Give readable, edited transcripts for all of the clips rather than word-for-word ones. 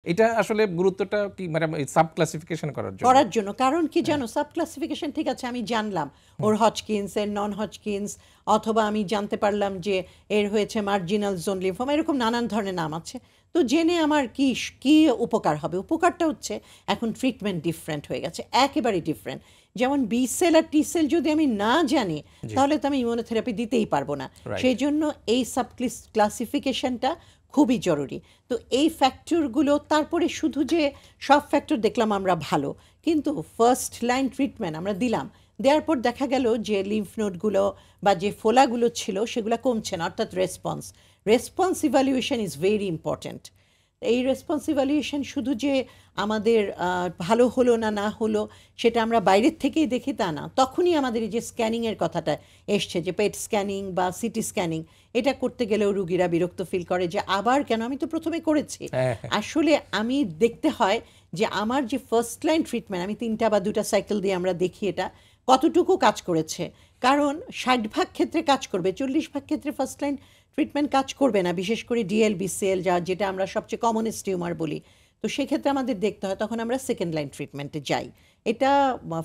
এটা আসলে গুরুত্বটা কি মানে সাব ক্লাসিফিকেশন করার জন্য। কারণ কি জানো, সাব ক্লাসিফিকেশন ঠিক আছে আমি জানলাম ওর হজকিন্স, এর নন হজকিন্স, অথবা আমি জানতে পারলাম যে এর হয়েছে মার্জিনাল জোন লিম্ফোমা, এরকম নানান ধরনের নাম আছে। তো জেনে আমার কি কি উপকার হবে? উপকারটা হচ্ছে এখন ট্রিটমেন্ট ডিফারেন্ট হয়ে গেছে, একেবারে ডিফারেন্ট। যেমন বি সেল আর টি সেল যদি আমি না জানি তাহলে তো আমি ইমিউনোথেরাপি দিতেই পারবো না। সেই জন্য এই সাব ক্লাসিফিকেশনটা খুবই জরুরি। তো এই ফ্যাক্টরগুলো, তারপরে শুধু যে সব ফ্যাক্টর দেখলাম আমরা ভালো, কিন্তু ফার্স্ট লাইন ট্রিটমেন্ট আমরা দিলাম, দেওয়ার পর দেখা গেল যে লিম্ফ নোডগুলো বা যে ফোলাগুলো ছিল সেগুলো কমছে না, অর্থাৎ response evaluation is very important. এই রেসপন্স ইভ্যালুয়েশন শুধু যে আমাদের ভালো হলো না না হলো সেটা আমরা বাইরের থেকেই দেখি তা না, তখনই আমাদের এই যে স্ক্যানিংয়ের কথাটা এসছে, যে পেট স্ক্যানিং বা সিটি স্ক্যানিং, এটা করতে গেলেও রুগীরা বিরক্ত ফিল করে যে আবার কেন, আমি তো প্রথমে করেছি। আসলে আমি দেখতে হয় যে আমার যে ফার্স্ট লাইন ট্রিটমেন্ট, আমি 3টা বা 2টা সাইকেল দিয়ে আমরা দেখি এটা কতটুকু কাজ করেছে। কারণ 60% ক্ষেত্রে কাজ করবে, 40% ক্ষেত্রে ফার্স্ট লাইন ট্রিটমেন্ট কাজ করবে না, বিশেষ করে ডিএলবিসিএল যেটা আমরা সবচেয়ে কমনেস্ট টিউমার বলি। তো সেক্ষেত্রে আমাদের দেখতে হয়, তখন আমরা সেকেন্ড লাইন ট্রিটমেন্টে যাই। এটা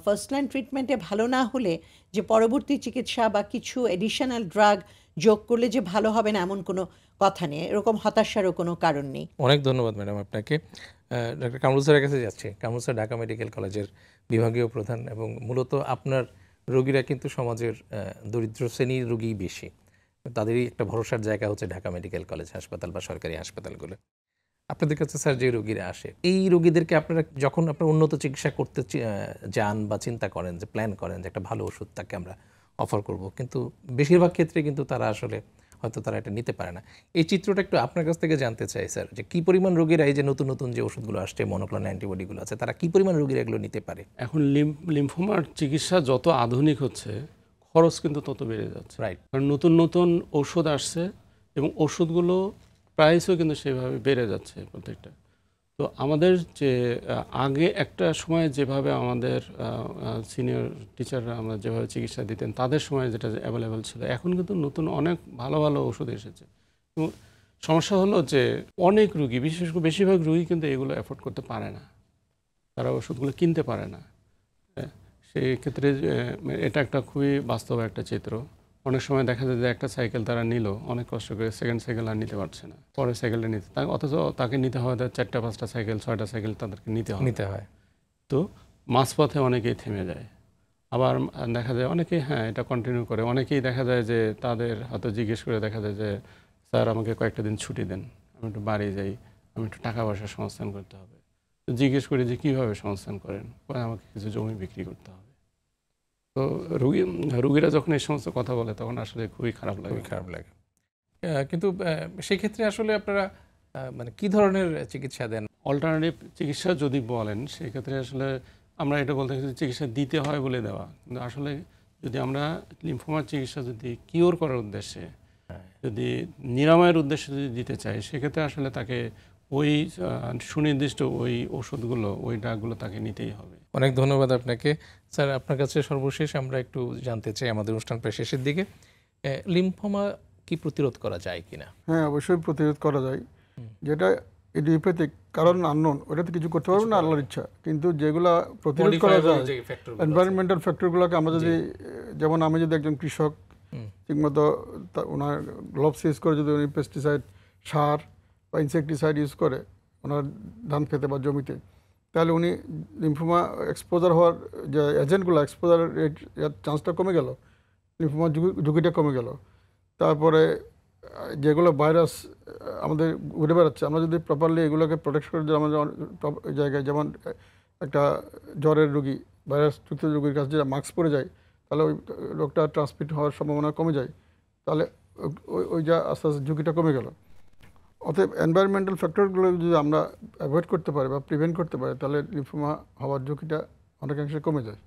ফার্স্ট লাইন ট্রিটমেন্টে ভালো না হলে যে পরবর্তী চিকিৎসা বা কিছু এডিশনাল ড্রাগ যোগ করলে যে ভালো হবে না এমন কোনো কথা নেই, এরকম হতাশারও কোনো কারণ নেই। অনেক ধন্যবাদ ম্যাডাম আপনাকে। ডক্টর কামরুল স্যারের কাছে যাচ্ছে। কামরুল স্যার ঢাকা মেডিকেল কলেজের বিভাগীয় প্রধান, এবং মূলত আপনার রোগীরা কিন্তু সমাজের দরিদ্র শ্রেণীর রোগী বেশি, তাদেরই একটা ভরসার জায়গা হচ্ছে ঢাকা মেডিকেল কলেজ হাসপাতাল বা সরকারি হাসপাতালগুলো। আপনাদের কাছে স্যার যে রোগীরা আসে, এই রোগীদেরকে আপনারা যখন আপনারা উন্নত চিকিৎসা করতে যান বা চিন্তা করেন, যে প্ল্যান করেন যে একটা ভালো ওষুধ তাকে আমরা অফার করব, কিন্তু বেশিরভাগ ক্ষেত্রে কিন্তু তারা আসলে হয়তো তারা এটা নিতে পারে না। এই চিত্রটা একটু আপনার কাছ থেকে জানতে চাই স্যার, যে কী পরিমাণ রোগীরা এই যে নতুন নতুন যে ওষুধগুলো আসছে, মনোক্লোনাল অ্যান্টিবডিগুলো আছে, তারা কী পরিমাণ রোগীরা এগুলো নিতে পারে? এখন লিম্ফোমার চিকিৎসা যত আধুনিক হচ্ছে, খরচ কিন্তু তত বেড়ে যাচ্ছে। রাইট। কারণ নতুন নতুন ওষুধ আসছে এবং ওষুধগুলো প্রাইসও কিন্তু সেভাবে বেড়ে যাচ্ছে প্রত্যেকটা। তো আমাদের যে আগে একটা সময় যেভাবে আমাদের সিনিয়র টিচাররা আমরা যেভাবে চিকিৎসা দিতেন, তাদের সময় যেটা অ্যাভেলেবেল ছিল, এখন কিন্তু নতুন অনেক ভালো ভালো ওষুধ এসেছে। এবং সমস্যা হলো যে অনেক রুগী, বিশেষ করে বেশিরভাগ রুগী কিন্তু এগুলো অ্যাফোর্ড করতে পারে না, তারা ওষুধগুলো কিনতে পারে না। সেই ক্ষেত্রে এটা একটা খুবই বাস্তব একটা চিত্র। অনেক সময় দেখা যায় যে একটা সাইকেল তারা নিল, অনেক কষ্ট করে সেকেন্ড সাইকেল আর নিতে পারছে না, পরের সাইকেলটা নিতে, অথচ তাকে নিতে হয় 4টা 5টা সাইকেল 6টা সাইকেল তাদেরকে নিতে হয়। তো মাঝপথে অনেকেই থেমে যায়। আবার দেখা যায় অনেকেই এটা কন্টিনিউ করে। অনেকেই দেখা যায় যে তাদের হয়তো জিজ্ঞেস করে দেখা যায় যে স্যার আমাকে কয়েকটা দিন ছুটি দেন, আমি একটু বাড়ি যাই, আমি একটু টাকা পয়সা সংস্থান করতে হবে। তো জিজ্ঞেস করি যে কীভাবে সংস্থান করেন, আমাকে কিছু জমি বিক্রি করতে হবে। তো রুগীরা যখন এই সমস্ত কথা বলে তখন আসলে খুবই খারাপ লাগে। কিন্তু সেই ক্ষেত্রে আসলে আপনারা মানে কী ধরনের চিকিৎসা দেন? অল্টারনেটিভ চিকিৎসা যদি বলেন, সেক্ষেত্রে আসলে আমরা এটা বলতে চাই চিকিৎসা দিতে হয় বলে দেওয়া, কিন্তু আসলে যদি আমরা লিম্ফোমার চিকিৎসা যদি কিওর করার উদ্দেশ্যে, যদি নিরাময়ের উদ্দেশ্যে যদি দিতে চাই, সেক্ষেত্রে আসলে তাকে ওই সুনির্দিষ্ট ওই ওষুধগুলো, ওই ড্রাগগুলো তাকে নিতেই হবে। অনেক ধন্যবাদ আপনাকে স্যার। আপনার কাছে সর্বশেষ আমরা একটু জানতে চাই, আমাদের অনুষ্ঠান প্রায় শেষের দিকে, লিম্ফোমা কি প্রতিরোধ করা যায় কিনা? হ্যাঁ, অবশ্যই প্রতিরোধ করা যায়। যেটা ইডিওপ্যাথিক কারণ আননোন, ওটাতে কিছু করতে পারবে না, আল্লাহর ইচ্ছা। কিন্তু যেগুলো প্রতিরোধ করা যায়, এনভায়রনমেন্টাল ফ্যাক্টরগুলোকে আমরা যদি, যেমন আমি যদি একজন কৃষক ঠিকমতো ওনার গ্লোভস ইউজ করে যদি উনি পেস্টিসাইড, সার বা ইনসেকটিসাইড ইউজ করে ওনার ধান খেতে বা জমিতে, তাহলে উনি লিম্ফোমা এক্সপোজার হওয়ার যে এজেন্টগুলো, এক্সপোজারের চান্সটা কমে গেল, লিম্ফোমার ঝুঁকিটা কমে গেল। তারপরে যেগুলো ভাইরাস আমাদের ঘুরে বেড়াচ্ছে, আমরা যদি প্রপারলি এগুলোকে প্রোটেক্ট করে যদি আমাদের জায়গায়, যেমন একটা জ্বরের রুগী, ভাইরাসযুক্ত রুগীর কাছে যেটা মাস্ক পরে যায়, তাহলে ওই রোগটা ট্রান্সমিট হওয়ার সম্ভাবনা কমে যায়, তাহলে ওই যা আস্তে আস্তে ঝুঁকিটা কমে গেল। অতএব এনভায়রনমেন্টাল ফ্যাক্টরগুলো যদি আমরা অ্যাভয়েড করতে পারি বা প্রিভেন্ট করতে পারি, তাহলে লিম্ফোমা হওয়ার ঝুঁকিটা অনেকাংশে কমে যায়।